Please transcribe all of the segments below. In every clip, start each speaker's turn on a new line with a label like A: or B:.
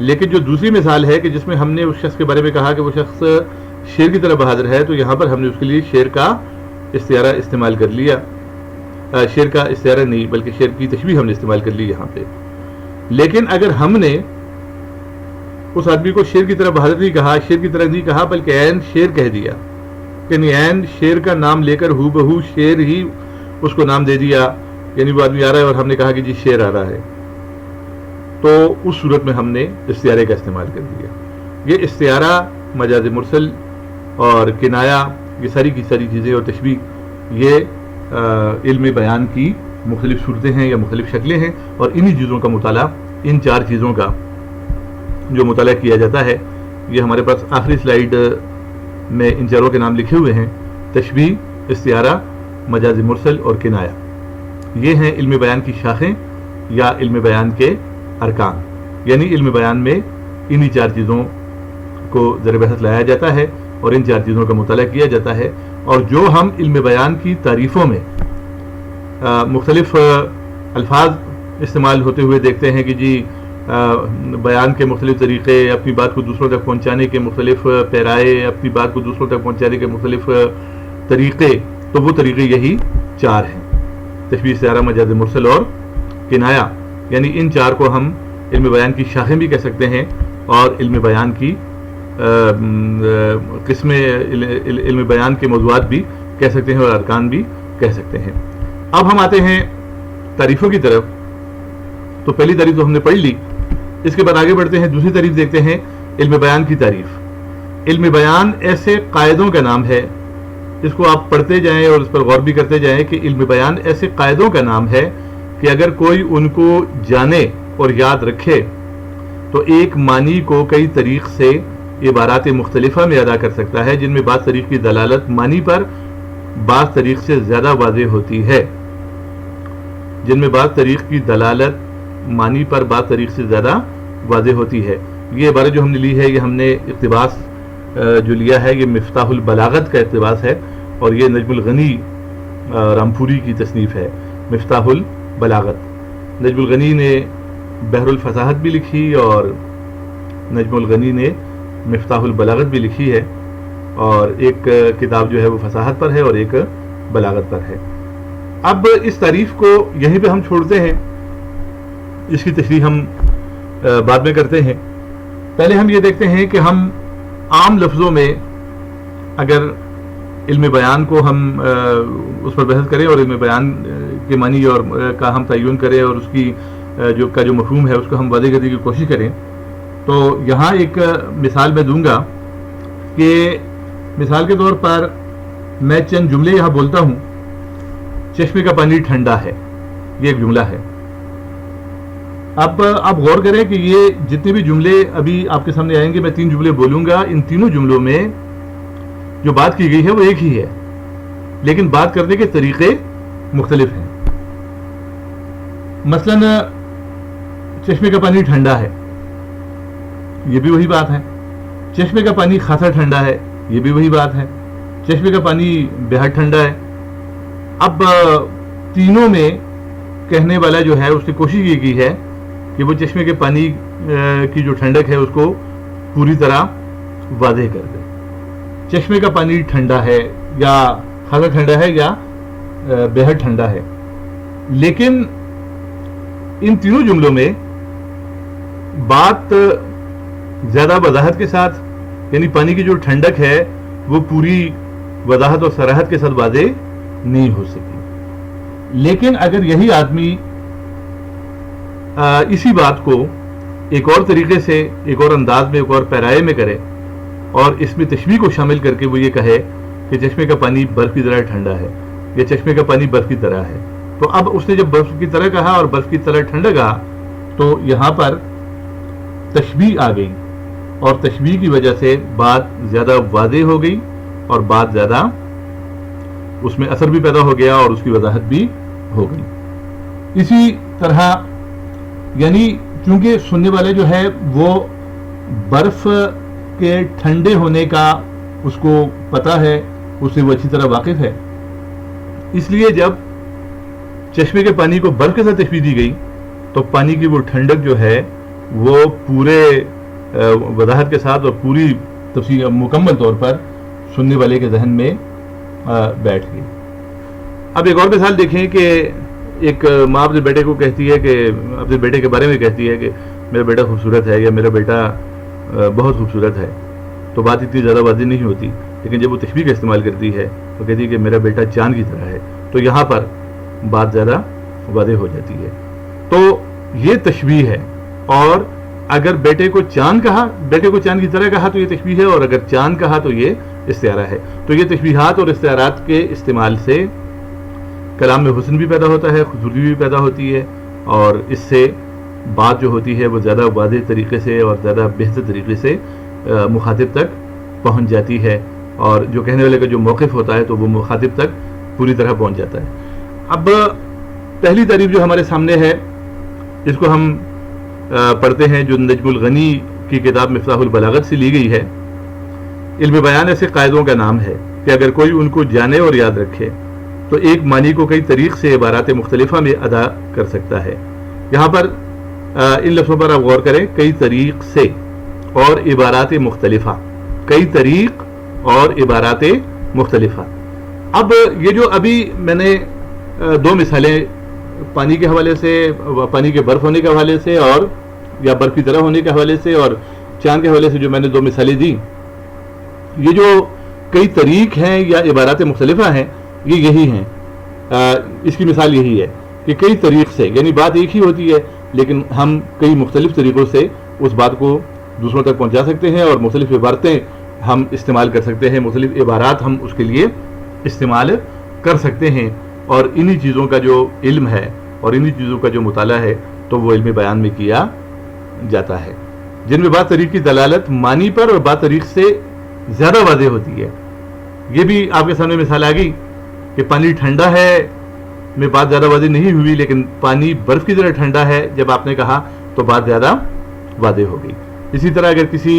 A: لیکن جو دوسری مثال ہے کہ جس میں ہم نے اس شخص کے بارے میں کہا کہ وہ شخص شیر کی طرح بہادر ہے، تو یہاں پر ہم نے اس کے لیے شیر کا استعارہ استعمال کر لیا. شیر کا استعارہ نہیں بلکہ شیر کی تشبیہ ہم نے استعمال کر لی یہاں پہ. لیکن اگر ہم نے اس آدمی کو شیر کی طرح بہادر نہیں کہا، شیر کی طرح نہیں کہا، بلکہ عین شیر کہہ دیا، یعنی عین شیر کا نام لے کر ہو بہو شیر ہی اس کو نام دے دیا، یعنی وہ آدمی آ رہا ہے اور ہم نے کہا کہ جی شیر آ رہا ہے، تو اس صورت میں ہم نے استعارے کا استعمال کر دیا. یہ استعارہ، مجاز مرسل اور کنایا، یہ ساری کی ساری چیزیں اور تشبیہ، یہ علم بیان کی مختلف صورتیں ہیں یا مختلف شکلیں ہیں، اور انہی چیزوں کا مطالعہ، ان 4 چیزوں کا جو مطالعہ کیا جاتا ہے. یہ ہمارے پاس آخری سلائیڈ میں ان 4 کے نام لکھے ہوئے ہیں: تشبیہ، استعارہ، مجاز مرسل اور کنایا. یہ ہیں علم بیان کی شاخیں یا علم بیان کے ارکان. یعنی علم بیان میں انہی 4 چیزوں کو زیر بحث لایا جاتا ہے اور ان 4 چیزوں کا مطالعہ کیا جاتا ہے. اور جو ہم علم بیان کی تعریفوں میں مختلف الفاظ استعمال ہوتے ہوئے دیکھتے ہیں کہ جی بیان کے مختلف طریقے، اپنی بات کو دوسروں تک پہنچانے کے مختلف پیرائے، اپنی بات کو دوسروں تک پہنچانے کے مختلف طریقے، تو وہ طریقے یہی 4 ہیں: تشبیہ، استعارہ، مجاز مرسل اور کنایا. یعنی ان 4 کو ہم علم بیان کی شاخیں بھی کہہ سکتے ہیں اور علم بیان کی قسمیں، علم بیان کے موضوعات بھی کہہ سکتے ہیں اور ارکان بھی کہہ سکتے ہیں. اب ہم آتے ہیں تعریفوں کی طرف. تو پہلی تعریف تو ہم نے پڑھ لی، اس کے بعد آگے بڑھتے ہیں، دوسری تعریف دیکھتے ہیں، علم بیان کی تعریف. علم بیان ایسے قاعدوں کا نام ہے، اس کو آپ پڑھتے جائیں اور اس پر غور بھی کرتے جائیں کہ علم بیان ایسے قاعدوں کا نام ہے کہ اگر کوئی ان کو جانے اور یاد رکھے تو ایک معنی کو کئی طریق سے عبارات مختلفہ میں ادا کر سکتا ہے، جن میں بعض طریق کی دلالت معنی پر بعض طریق سے زیادہ واضح ہوتی ہے. جن میں بعض طریق کی دلالت معنی پر بعض طریق سے زیادہ واضح ہوتی ہے. یہ عبارت جو ہم نے لی ہے، یہ ہم نے اقتباس جو لیا ہے، یہ مفتاح البلاغت کا اقتباس ہے، اور یہ نجم الغنی رامپوری کی تصنیف ہے، مفتاح البلاغت. نجم الغنی نے بحر الفصاحت بھی لکھی اور نجم الغنی نے مفتاح البلاغت بھی لکھی ہے، اور ایک کتاب جو ہے وہ فصاحت پر ہے اور ایک بلاغت پر ہے. اب اس تعریف کو یہیں پہ ہم چھوڑتے ہیں، اس کی تشریح ہم بعد میں کرتے ہیں. پہلے ہم یہ دیکھتے ہیں کہ ہم عام لفظوں میں اگر علم بیان کو ہم اس پر بحث کریں اور علم بیان کے معنی اور کا ہم تعین کریں اور اس کی جو مفہوم ہے اس کو ہم واضح کرنے کی کوشش کریں، تو یہاں ایک مثال میں دوں گا کہ مثال کے طور پر میں چند جملے یہاں بولتا ہوں. چشمے کا پانی ٹھنڈا ہے، یہ ایک جملہ ہے. اب آپ غور کریں کہ یہ جتنے بھی جملے ابھی آپ کے سامنے آئیں گے، میں 3 جملے بولوں گا، ان تینوں جملوں میں جو بات کی گئی ہے وہ ایک ہی ہے، لیکن بات کرنے کے طریقے مختلف ہیں. مثلا چشمے کا پانی ٹھنڈا ہے، یہ بھی وہی بات ہے. چشمے کا پانی خاصا ٹھنڈا ہے، یہ بھی وہی بات ہے. چشمے کا پانی بےحد ٹھنڈا ہے. اب تینوں میں کہنے والا جو ہے اس نے کوشش یہ کی ہے کہ وہ چشمے کے پانی کی جو ٹھنڈک ہے اس کو پوری طرح واضح کر دے. چشمے کا پانی ٹھنڈا ہے یا خاصا ٹھنڈا ہے یا بےحد ٹھنڈا ہے. لیکن ان تینوں جملوں میں بات زیادہ وضاحت کے ساتھ، یعنی پانی کی جو ٹھنڈک ہے وہ پوری وضاحت اور صراحت کے ساتھ واضح نہیں ہو سکی. لیکن اگر یہی آدمی اسی بات کو ایک اور طریقے سے، ایک اور انداز میں، ایک اور پیرائے میں کرے اور اس میں تشبیہ کو شامل کر کے وہ یہ کہے کہ چشمے کا پانی برف کی طرح ٹھنڈا ہے یا چشمے کا پانی برف کی طرح ہے، تو اب اس نے جب برف کی طرح کہا اور برف کی طرح ٹھنڈا کہا تو یہاں پر تشبیہ آ گئی، اور تشبیہ کی وجہ سے بات زیادہ واضح ہو گئی اور بات زیادہ اس میں اثر بھی پیدا ہو گیا اور اس کی وضاحت بھی ہو گئی. اسی طرح یعنی چونکہ سننے والے جو ہے وہ برف کے ٹھنڈے ہونے کا اس کو پتہ ہے، اس سے وہ اچھی طرح واقف ہے، اس لیے جب چشمے کے پانی کو برف کے ساتھ تشبیہ دی گئی تو پانی کی وہ ٹھنڈک جو ہے وہ پورے وضاحت کے ساتھ اور پوری تفصیل مکمل طور پر سننے والے کے ذہن میں بیٹھ گئی۔ اب ایک اور مثال دیکھیں کہ ایک ماں اپنے بیٹے کو کہتی ہے کہ اپنے بیٹے کے بارے میں کہتی ہے کہ میرا بیٹا خوبصورت ہے یا میرا بیٹا بہت خوبصورت ہے، تو بات اتنی زیادہ واضح نہیں ہوتی، لیکن جب وہ تشبیہ کا استعمال کرتی ہے تو کہتی ہے کہ میرا بیٹا چاند کی طرح ہے، تو یہاں پر بات زیادہ واضح ہو جاتی ہے۔ تو یہ تشبیہ ہے، اور اگر بیٹے کو چاند کہا، بیٹے کو چاند کی طرح کہا تو یہ تشبیہ ہے، اور اگر چاند کہا تو یہ استعارہ ہے۔ تو یہ تشبیہات اور استعارات کے استعمال سے کلام میں حسن بھی پیدا ہوتا ہے، خوبصورتی بھی پیدا ہوتی ہے، اور اس سے بات جو ہوتی ہے وہ زیادہ واضح طریقے سے اور زیادہ بہتر طریقے سے مخاطب تک پہنچ جاتی ہے، اور جو کہنے والے کا جو موقف ہوتا ہے تو وہ مخاطب تک پوری طرح پہنچ جاتا ہے۔ اب پہلی تعریف جو ہمارے سامنے ہے، اس کو ہم پڑھتے ہیں، جو نجم الغنی کی کتاب مفتاح البلاغت سے لی گئی ہے۔ علم بیان ایسے قاعدوں کا نام ہے کہ اگر کوئی ان کو جانے اور یاد رکھے تو ایک معنی کو کئی طریق سے عبارات مختلفہ میں ادا کر سکتا ہے۔ یہاں پر ان لفظوں پر آپ غور کریں، کئی طریق سے اور عبارات مختلفہ، کئی طریق اور عبارات مختلفہ۔ اب یہ جو ابھی میں نے دو مثالیں پانی کے حوالے سے، پانی کے برف ہونے کے حوالے سے اور یا برف کی طرح ہونے کے حوالے سے، اور چاند کے حوالے سے جو میں نے دو مثالیں دی، یہ جو کئی طریق ہیں یا عبارات مختلفہ ہیں، یہ یہی ہیں۔ اس کی مثال یہی ہے کہ کئی طریق سے، یعنی بات ایک ہی ہوتی ہے لیکن ہم کئی مختلف طریقوں سے اس بات کو دوسروں تک پہنچا سکتے ہیں، اور مختلف عبارتیں ہم استعمال کر سکتے ہیں، مختلف عبارات ہم اس کے لیے استعمال کر سکتے ہیں، اور انہی چیزوں کا جو علم ہے اور انہی چیزوں کا جو مطالعہ ہے تو وہ علم بیان میں کیا جاتا ہے، جن میں بعض طریق کی دلالت معنی پر اور بعض طریق سے زیادہ واضح ہوتی ہے۔ یہ بھی آپ کے سامنے مثال آ گئی کہ پانی ٹھنڈا ہے میں بات زیادہ واضح نہیں ہوئی، لیکن پانی برف کی طرح ٹھنڈا ہے جب آپ نے کہا تو بات زیادہ واضح ہو گئی۔ اسی طرح اگر کسی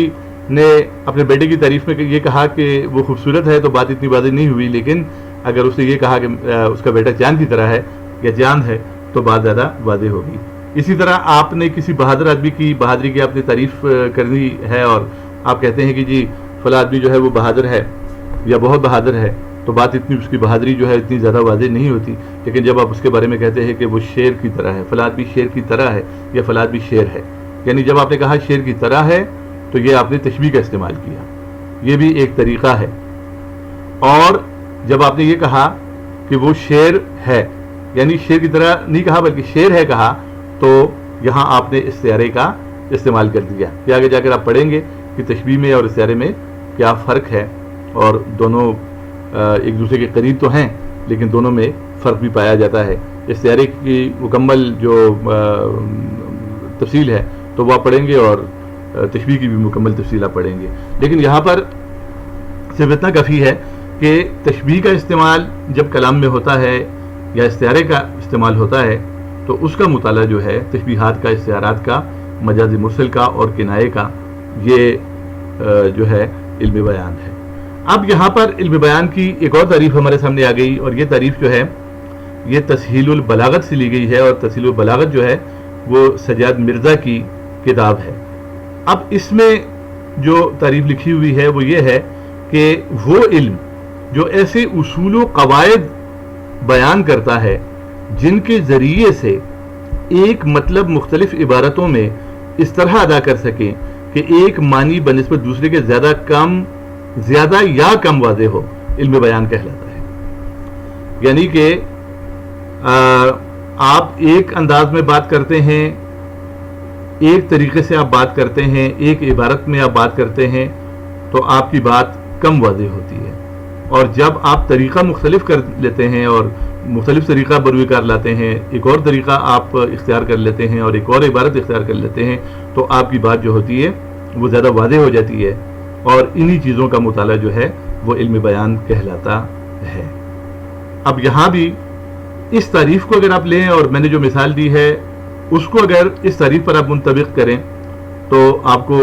A: نے اپنے بیٹے کی تعریف میں یہ کہا کہ وہ خوبصورت ہے تو بات اتنی واضح نہیں ہوئی، لیکن اگر اس نے یہ کہا کہ اس کا بیٹا چاند کی طرح ہے یا چاند ہے تو بات زیادہ واضح ہوگی۔ اسی طرح آپ نے کسی بہادر آدمی کی بہادری کی آپ نے تعریف کرنی ہے، اور آپ کہتے ہیں کہ جی فلاں آدمی جو ہے وہ بہادر ہے یا بہت بہادر ہے، تو بات اتنی اس کی بہادری جو ہے اتنی زیادہ واضح نہیں ہوتی، لیکن جب آپ اس کے بارے میں کہتے ہیں کہ وہ شیر کی طرح ہے، فلاں آدمی شیر کی طرح ہے یا فلاں آدمی شیر ہے، یعنی جب آپ نے کہا شیر کی طرح ہے تو یہ آپ نے تشبیہ کا استعمال کیا، یہ بھی ایک طریقہ ہے۔ اور جب آپ نے یہ کہا کہ وہ شیر ہے، یعنی شیر کی طرح نہیں کہا بلکہ شیر ہے کہا، تو یہاں آپ نے استعارے کا استعمال کر دیا۔ کہ آگے جا کر آپ پڑھیں گے کہ تشبیہ میں اور استعارے میں کیا فرق ہے، اور دونوں ایک دوسرے کے قریب تو ہیں لیکن دونوں میں فرق بھی پایا جاتا ہے۔ استعارے کی مکمل جو تفصیل ہے تو وہ آپ پڑھیں گے، اور تشبیہ کی بھی مکمل تفصیل آپ پڑھیں گے، لیکن یہاں پر صرف اتنا کافی ہے کہ تشبیہ کا استعمال جب کلام میں ہوتا ہے یا استعارے کا استعمال ہوتا ہے تو اس کا مطالعہ جو ہے تشبیہات کا، استعارات کا، مجاز مرسل کا اور کنایے کا، یہ جو ہے علم بیان ہے۔ اب یہاں پر علم بیان کی ایک اور تعریف ہمارے سامنے آ گئی، اور یہ تعریف جو ہے یہ تسہیل البلاغت سے لی گئی ہے، اور تسہیل البلاغت جو ہے وہ سجاد مرزا کی کتاب ہے۔ اب اس میں جو تعریف لکھی ہوئی ہے وہ یہ ہے کہ وہ علم جو ایسے اصول و قواعد بیان کرتا ہے جن کے ذریعے سے ایک مطلب مختلف عبارتوں میں اس طرح ادا کر سکیں کہ ایک معنی بنسبت دوسرے کے زیادہ یا کم واضح ہو، علم بیان کہلاتا ہے۔ یعنی کہ آپ ایک انداز میں بات کرتے ہیں، ایک طریقے سے آپ بات کرتے ہیں، ایک عبارت میں آپ بات کرتے ہیں تو آپ کی بات کم واضح ہوتی ہے، اور جب آپ طریقہ مختلف کر لیتے ہیں اور مختلف طریقہ بروئے کار لاتے ہیں، ایک اور طریقہ آپ اختیار کر لیتے ہیں اور ایک اور عبارت اختیار کر لیتے ہیں، تو آپ کی بات جو ہوتی ہے وہ زیادہ واضح ہو جاتی ہے، اور انہی چیزوں کا مطالعہ جو ہے وہ علم بیان کہلاتا ہے۔ اب یہاں بھی اس تعریف کو اگر آپ لیں اور میں نے جو مثال دی ہے اس کو اگر اس تعریف پر آپ منطبق کریں تو آپ کو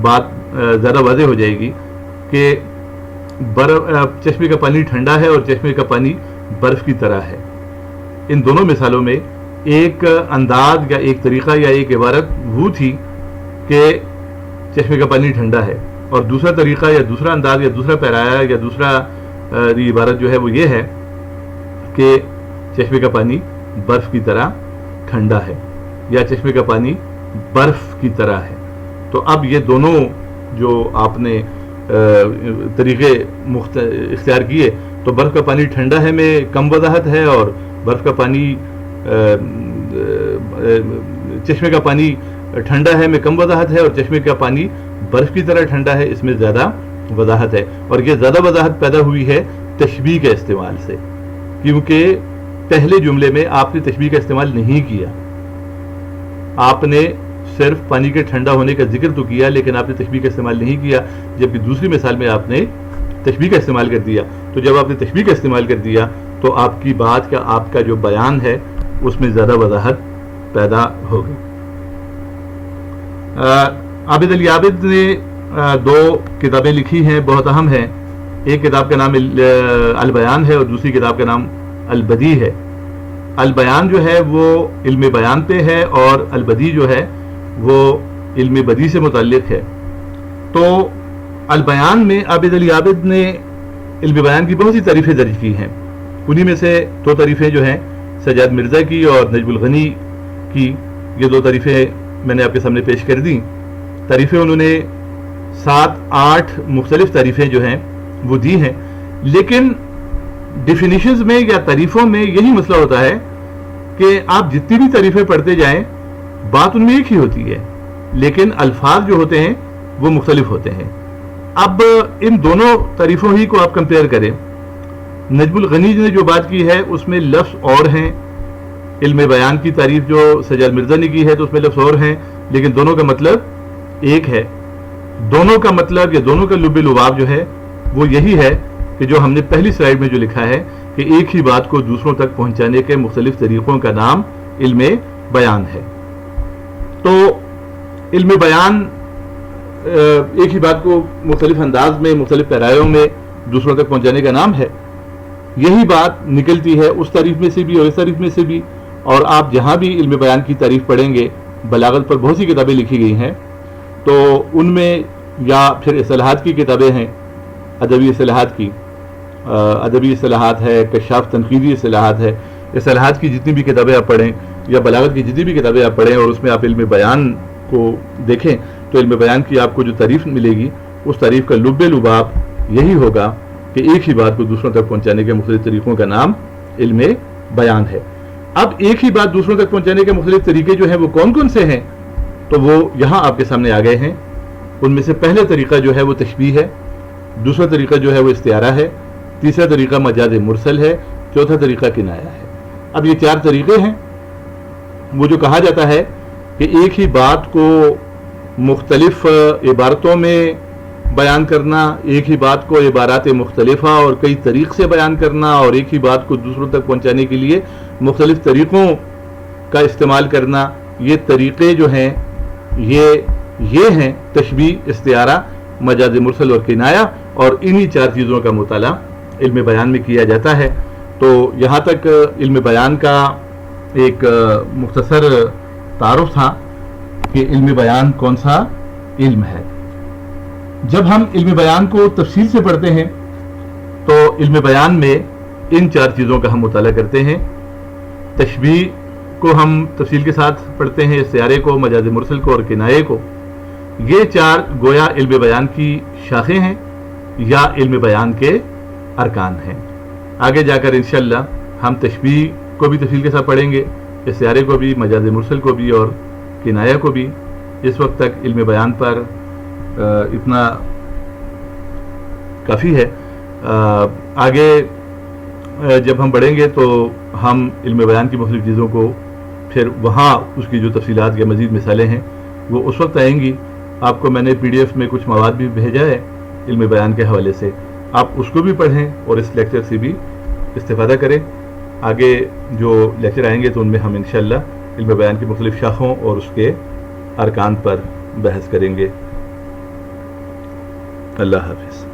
A: بات زیادہ واضح ہو جائے گی کہ چشمے کا پانی ٹھنڈا ہے اور چشمے کا پانی برف کی طرح ہے۔ ان دونوں مثالوں میں ایک انداز یا ایک طریقہ یا ایک عبارت وہ تھی کہ چشمے کا پانی ٹھنڈا ہے، اور دوسرا طریقہ یا دوسرا انداز یا دوسرا پیرایا یا دوسرا عبارت جو ہے وہ یہ ہے کہ چشمے کا پانی برف کی طرح ٹھنڈا ہے یا چشمے کا پانی برف کی طرح ہے. تو اب یہ دونوں جو آپ نے طریقے اختیار کیے، تو برف کا پانی ٹھنڈا ہے میں کم وضاحت ہے، اور برف کا پانی چشمے کا پانی ٹھنڈا ہے میں کم وضاحت ہے، اور چشمے کا پانی برف کی طرح ٹھنڈا ہے اس میں زیادہ وضاحت ہے. اور یہ زیادہ وضاحت پیدا ہوئی ہے تشبیہ کے استعمال سے، کیونکہ پہلے جملے میں آپ نے تشبیہ کا استعمال نہیں کیا، آپ نے صرف پانی کے ٹھنڈا ہونے کا ذکر تو کیا لیکن آپ نے تشبیہ کا استعمال نہیں کیا، جبکہ دوسری مثال میں آپ نے تشبیہ کا استعمال کر دیا. تو جب آپ نے تشبیہ کا استعمال کر دیا تو آپ کی بات کا، آپ کا جو بیان ہے اس میں زیادہ وضاحت پیدا ہو گئی. عابد علی عابد نے دو کتابیں لکھی ہیں، بہت اہم ہیں. ایک کتاب کا نام البیان ہے اور دوسری کتاب کا نام البدیع ہے. البیان جو ہے وہ علم بیان پہ ہے اور البدیع جو ہے وہ علم بدیع سے متعلق ہے. تو البیان میں عابد علی عابد نے علم بیان کی بہت سی تعریفیں درج کی ہیں. انہی میں سے دو تعریفیں جو ہیں سجاد مرزا کی اور نجم الغنی کی، یہ دو تعریفیں میں نے آپ کے سامنے پیش کر دیں. تعریفیں انہوں نے 7-8 مختلف تعریفیں جو ہیں وہ دی ہیں، لیکن ڈیفینیشنز میں یا تعریفوں میں یہی مسئلہ ہوتا ہے کہ آپ جتنی بھی تعریفیں پڑھتے جائیں بات ان میں ایک ہی ہوتی ہے، لیکن الفاظ جو ہوتے ہیں وہ مختلف ہوتے ہیں. اب ان دونوں تعریفوں ہی کو آپ کمپیئر کریں. نجم الغنی نے جو بات کی ہے اس میں لفظ اور ہیں، علم بیان کی تعریف جو سجاد مرزا نے کی ہے تو اس میں لفظ اور ہیں، لیکن دونوں کا مطلب ایک ہے. دونوں کا مطلب یا دونوں کا لب لباب جو ہے وہ یہی ہے کہ جو ہم نے پہلی سلائیڈ میں جو لکھا ہے کہ ایک ہی بات کو دوسروں تک پہنچانے کے مختلف طریقوں کا نام علم بیان ہے. تو علم بیان ایک ہی بات کو مختلف انداز میں، مختلف پیرایوں میں دوسروں تک پہنچانے کا نام ہے. یہی بات نکلتی ہے اس تعریف میں سے بھی اور اس تعریف میں سے بھی. اور آپ جہاں بھی علم بیان کی تعریف پڑھیں گے، بلاغت پر بہت سی کتابیں لکھی گئی ہیں، تو ان میں یا پھر اصطلاحات کی کتابیں ہیں، ادبی اصطلاحات کی، ادبی اصطلاحات ہے، کشاف تنقیدی اصطلاحات ہے. اصطلاحات کی جتنی بھی کتابیں آپ پڑھیں یا بلاغت کی جتنی بھی کتابیں آپ پڑھیں اور اس میں آپ علم بیان کو دیکھیں تو علم بیان کی آپ کو جو تعریف ملے گی اس تعریف کا لب لباب یہی ہوگا کہ ایک ہی بات کو دوسروں تک پہنچانے کے مختلف طریقوں کا نام علم بیان ہے. اب ایک ہی بات دوسروں تک پہنچانے کے مختلف طریقے جو ہیں وہ کون کون سے ہیں، تو وہ یہاں آپ کے سامنے آ گئے ہیں. ان میں سے پہلا طریقہ جو ہے وہ تشبیہ ہے، دوسرا طریقہ جو ہے وہ استعارہ ہے، تیسرا طریقہ مجاز مرسل ہے، چوتھا طریقہ کنایہ ہے. اب یہ 4 طریقے ہیں. وہ جو کہا جاتا ہے کہ ایک ہی بات کو مختلف عبارتوں میں بیان کرنا، ایک ہی بات کو عبارات مختلفہ اور کئی طریق سے بیان کرنا، اور ایک ہی بات کو دوسروں تک پہنچانے کے لیے مختلف طریقوں کا استعمال کرنا، یہ طریقے جو ہیں یہ ہیں تشبیہ، استعارہ، مجاز مرسل اور کنایہ. اور انہی 4 چیزوں کا مطالعہ علم بیان میں کیا جاتا ہے. تو یہاں تک علم بیان کا ایک مختصر تعارف تھا کہ علم بیان کون سا علم ہے. جب ہم علم بیان کو تفصیل سے پڑھتے ہیں تو علم بیان میں ان 4 چیزوں کا ہم مطالعہ کرتے ہیں. تشبیہ کو ہم تفصیل کے ساتھ پڑھتے ہیں، استعارے کو، مجاز مرسل کو اور کنایے کو. یہ 4 گویا علم بیان کی شاخیں ہیں یا علم بیان کے ارکان ہیں. آگے جا کر انشاءاللہ ہم تشبیہ کو بھی تفصیل کے ساتھ پڑھیں گے، استعارے کو بھی، مجاز مرسل کو بھی اور کنایہ کو بھی. اس وقت تک علم بیان پر اتنا کافی ہے. آگے جب ہم بڑھیں گے تو ہم علم بیان کی مختلف چیزوں کو پھر وہاں اس کی جو تفصیلات یا مزید مثالیں ہیں وہ اس وقت آئیں گی. آپ کو میں نے PDF میں کچھ مواد بھی بھیجا ہے علم بیان کے حوالے سے، آپ اس کو بھی پڑھیں اور اس لیکچر سے بھی استفادہ کریں. آگے جو لیکچر آئیں گے تو ان میں ہم انشاءاللہ علم بیان کی مختلف شاخوں اور اس کے ارکان پر بحث کریں گے. اللہ حافظ.